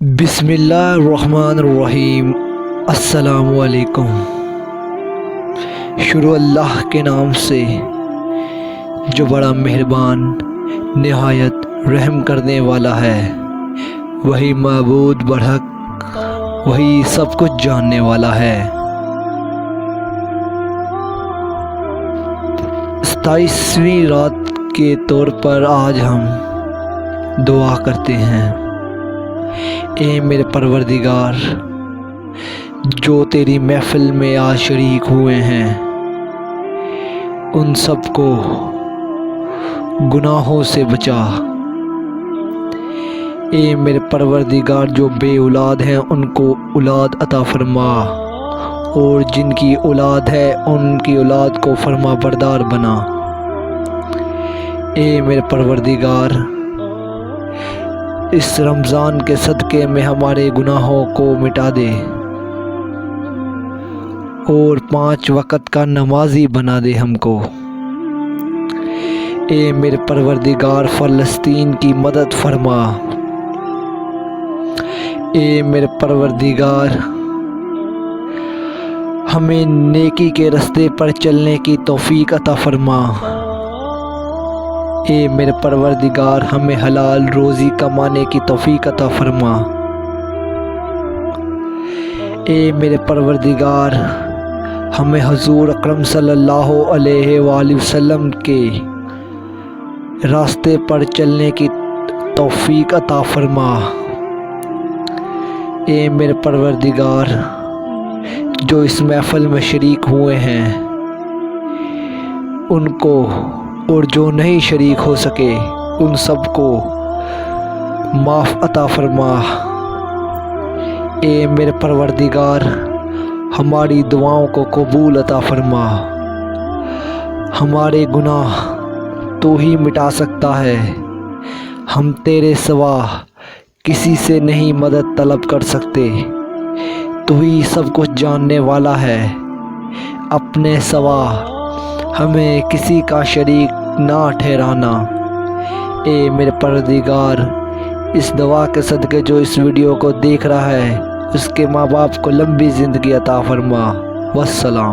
بسم اللہ الرحمن الرحیم۔ السلام علیکم۔ شروع اللہ کے نام سے جو بڑا مہربان نہایت رحم کرنے والا ہے، وہی معبود برحق، وہی سب کچھ جاننے والا ہے۔ 27ویں رات کے طور پر آج ہم دعا کرتے ہیں۔ اے میرے پروردگار، جو تیری محفل میں آج شریک ہوئے ہیں، ان سب کو گناہوں سے بچا۔ اے میرے پروردگار، جو بے اولاد ہیں ان کو اولاد عطا فرما، اور جن کی اولاد ہے ان کی اولاد کو فرما بردار بنا۔ اے میرے پروردگار، اس رمضان کے صدقے میں ہمارے گناہوں کو مٹا دے، اور 5 وقت کا نمازی بنا دے ہم کو۔ اے میرے پروردگار، فلسطین کی مدد فرما۔ اے میرے پروردگار، ہمیں نیکی کے راستے پر چلنے کی توفیق عطا فرما۔ اے میرے پروردگار، ہمیں حلال روزی کمانے کی توفیق عطا فرما۔ اے میرے پروردگار، ہمیں حضور اکرم صلی اللہ علیہ وآلہ وسلم کے راستے پر چلنے کی توفیق عطا فرما۔ اے میرے پروردگار، جو اس محفل میں شریک ہوئے ہیں ان کو، اور جو نہیں شریک ہو سکے ان سب کو معاف عطا فرما۔ اے میرے پروردگار، ہماری دعاؤں کو قبول عطا فرما۔ ہمارے گناہ تو ہی مٹا سکتا ہے، ہم تیرے سوا کسی سے نہیں مدد طلب کر سکتے۔ تو ہی سب کچھ جاننے والا ہے، اپنے سوا ہمیں کسی کا شریک نہ ٹھہرانا۔ اے میرے پروردگار، اس دعا کے صدقے جو اس ویڈیو کو دیکھ رہا ہے، اس کے ماں باپ کو لمبی زندگی عطا فرما۔ والسلام۔